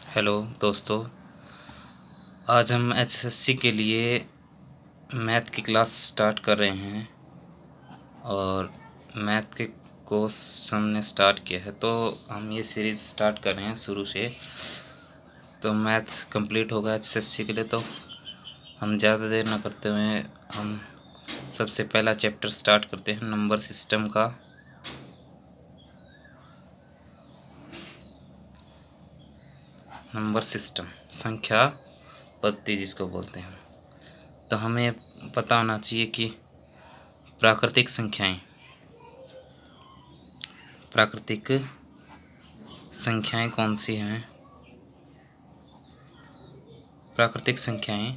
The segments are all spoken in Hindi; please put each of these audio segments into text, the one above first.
हेलो दोस्तों, आज हम एचएसएससी के लिए मैथ की क्लास स्टार्ट कर रहे हैं और मैथ के कोर्स हमने स्टार्ट किया है। तो हम ये सीरीज़ स्टार्ट कर रहे हैं शुरू से। तो मैथ कंप्लीट होगा एचएसएससी के लिए। तो हम ज़्यादा देर ना करते हुए हम सबसे पहला चैप्टर स्टार्ट करते हैं नंबर सिस्टम का। नंबर सिस्टम, संख्या पद्धति जिसको बोलते हैं। तो हमें पता होना चाहिए कि प्राकृतिक संख्याएं कौन सी हैं। प्राकृतिक संख्याएं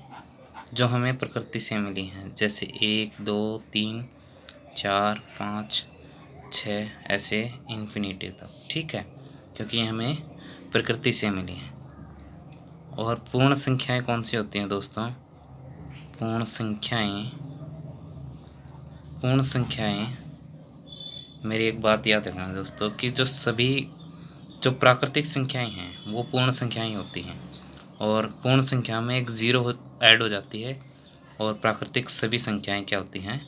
जो हमें प्रकृति से मिली हैं, जैसे 1, 2, 3, 4, 5, 6 ऐसे इन्फिनिटी तक, ठीक है, क्योंकि ये हमें प्रकृति से मिली हैं। और पूर्ण संख्याएं कौन सी होती हैं दोस्तों? पूर्ण संख्याएं मेरी एक बात याद रखना दोस्तों कि जो प्राकृतिक संख्याएं हैं वो पूर्ण संख्याएं होती हैं, और पूर्ण संख्या में एक ज़ीरो ऐड हो जाती है, और प्राकृतिक सभी संख्याएं क्या होती हैं?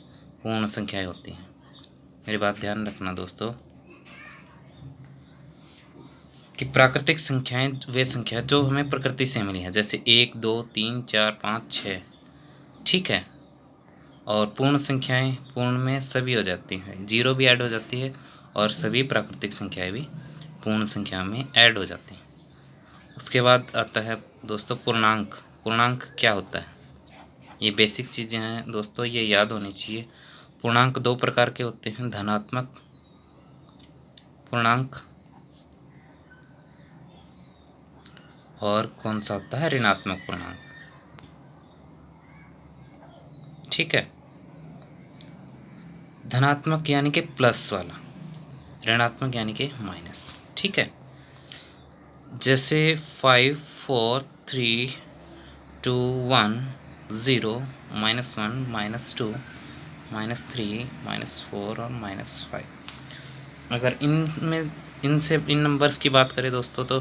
पूर्ण संख्याएं होती हैं। मेरी बात ध्यान रखना दोस्तों कि प्राकृतिक संख्याएं वे संख्या जो हमें प्रकृति से मिली हैं, जैसे 1, 2, 3, 4, 5, 6, ठीक है। और पूर्ण संख्याएं, पूर्ण में सभी हो जाती हैं, जीरो भी ऐड हो जाती है, और सभी प्राकृतिक संख्याएं भी पूर्ण संख्या में ऐड हो जाती हैं। उसके बाद आता है दोस्तों पूर्णांक। पूर्णांक क्या होता है? ये बेसिक चीज़ें हैं दोस्तों, ये याद होनी चाहिए। पूर्णांक दो प्रकार के होते हैं, धनात्मक पूर्णांक और कौन सा होता है? ऋणात्मक पूर्णांक, ठीक है। धनात्मक यानी कि प्लस वाला, ऋणात्मक यानी कि माइनस, ठीक है। जैसे 5, 4, 3, 2, 1, 0, -1, -2, -3, -4 और -5। अगर इन नंबर्स की बात करें दोस्तों तो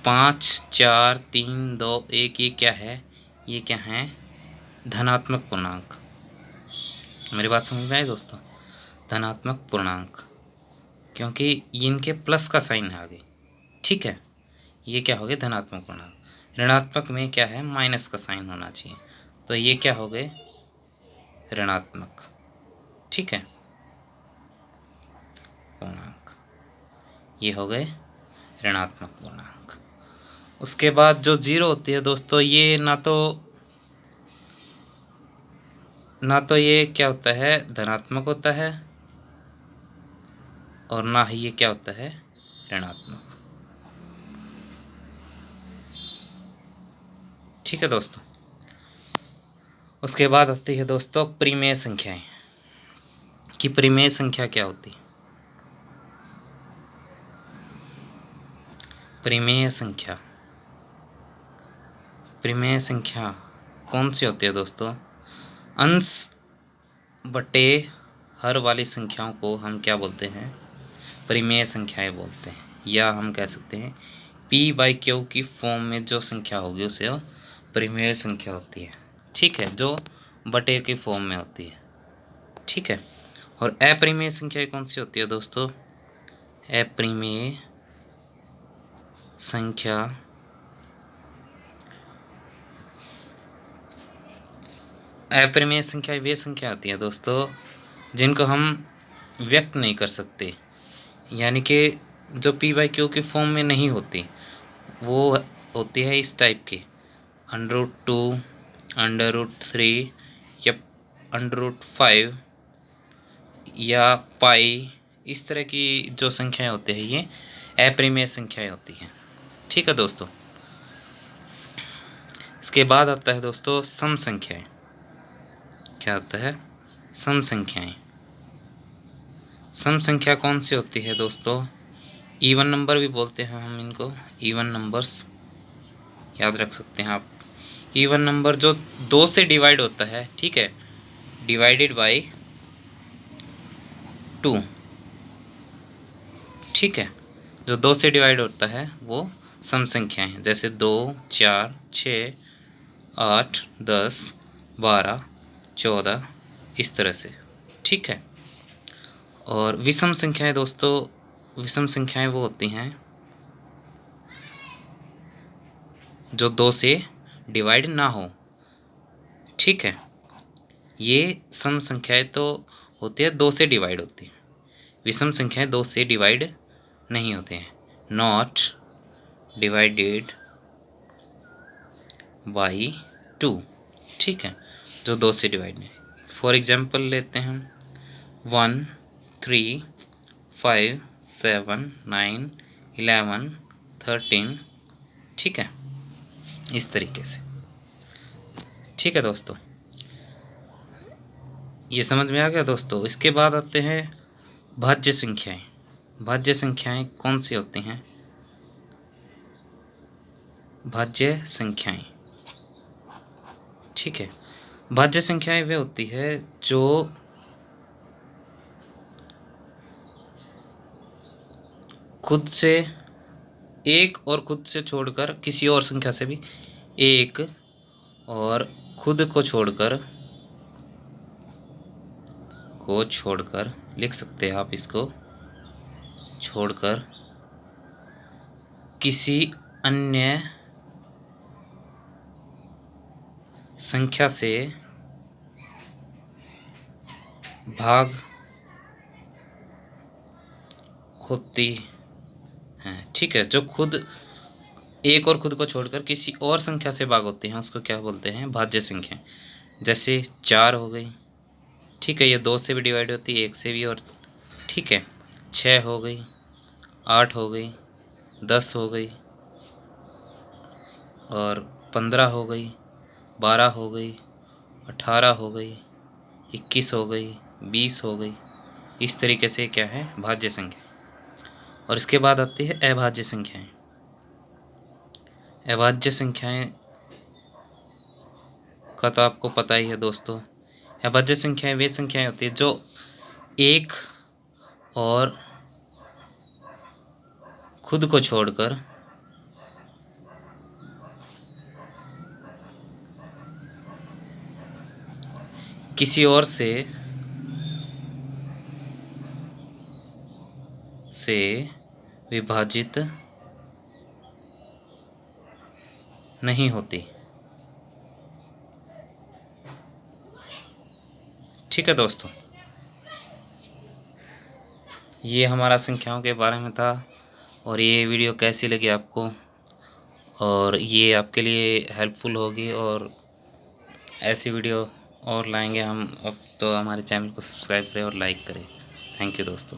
5, 4, 3, 2, 1 ये क्या है? ये क्या है? धनात्मक पूर्णांक। मेरी बात समझ में आई दोस्तों? धनात्मक पूर्णांक, क्योंकि इनके प्लस का साइन है आगे, ठीक है। ये क्या हो गए? धनात्मक पूर्णांक। ऋणात्मक में क्या है? माइनस का साइन होना चाहिए। तो ये क्या हो गए? ऋणात्मक, ठीक है, पूर्णांक। ये हो गए ऋणात्मक पूर्णांक। उसके बाद जो जीरो होती है दोस्तों, ये ना तो ये क्या होता है? धनात्मक होता है, और ना ही ये क्या होता है? ऋणात्मक, ठीक है दोस्तों। उसके बाद आती है दोस्तों परिमेय संख्याएं। कि परिमेय संख्या क्या होती है? परिमेय संख्या कौन सी होती है दोस्तों? अंश बटे हर वाली संख्याओं को हम क्या बोलते हैं? परिमेय संख्याएं बोलते हैं। या हम कह सकते हैं P/Q की फॉर्म में जो संख्या होगी उसे परिमेय संख्या होती है, ठीक है, जो बटे की फॉर्म में होती है, ठीक है। और अपरिमेय संख्या कौन सी होती है दोस्तों? अपरिमेय संख्या वे संख्या होती है दोस्तों जिनको हम व्यक्त नहीं कर सकते, यानी कि जो P/Q की फॉर्म में नहीं होती, वो होती है इस टाइप की, √2, √3 या √5 या पाई, इस तरह की जो संख्याएं होती हैं ये अपरिमेय संख्याएं होती हैं, ठीक है दोस्तों। इसके बाद आता है दोस्तों सम संख्याएं। क्या होता है? सम संख्याएं। सम संख्या कौन सी होती है दोस्तों? इवन नंबर भी बोलते हैं हम इनको, इवन नंबर्स याद रख सकते हैं आप। इवन नंबर जो 2 से डिवाइड होता है, ठीक है, डिवाइडेड बाय 2, ठीक है। जो 2 से डिवाइड होता है वो सम संख्याएं हैं, जैसे 2, 4, 6, 8, 10, 12, 14 इस तरह से। ठीक है। और विषम संख्याएं दोस्तों, विषम संख्याएं वो होती हैं जो 2 से डिवाइड ना हो। ठीक है। ये सम संख्याएं तो होती है 2 से डिवाइड होती हैं, विषम संख्याएं 2 से डिवाइड नहीं होते हैं। Not divided by 2। ठीक है, जो 2 से डिवाइड नहीं। फॉर एग्जांपल लेते हैं 1, 3, 5, 7, 9, 11, 13। ठीक है, इस तरीके से। ठीक है दोस्तों, ये समझ में आ गया दोस्तों। इसके बाद आते हैं भाज्य संख्याएं। भाज्य संख्याएं कौन सी होती हैं? भाज्य संख्याएं, ठीक है, भाज्य संख्याएं वे होती है जो खुद से एक और खुद से छोड़कर किसी और संख्या से भी एक और खुद को छोड़कर लिख सकते हैं आप इसको, छोड़कर किसी अन्य संख्या से भाग होती है। ठीक है, जो खुद एक और खुद को छोड़कर किसी और संख्या से भाग होते हैं उसको क्या बोलते हैं? भाज्य संख्या। जैसे 4 हो गई, ठीक है, ये 2 से भी डिवाइड होती है, 1 से भी, और ठीक है 6 हो गई, 8 हो गई, 10 हो गई, और 15 हो गई, 12 हो गई, 18 हो गई, 21 हो गई, 20 हो गई। इस तरीके से क्या है? भाज्य संख्या। और इसके बाद आती है अभाज्य संख्याएं। अभाज्य संख्याएं का तो आपको पता ही है दोस्तों। अभाज्य संख्याएं वे संख्याएं होती है जो एक और खुद को छोड़कर किसी और से विभाजित नहीं होती। ठीक है दोस्तों, ये हमारा संख्याओं के बारे में था। और ये वीडियो कैसी लगी आपको, और ये आपके लिए हेल्पफुल होगी, और ऐसी वीडियो और लाएंगे हम। अब तो हमारे चैनल को सब्सक्राइब करें और लाइक करें। थैंक यू दोस्तों।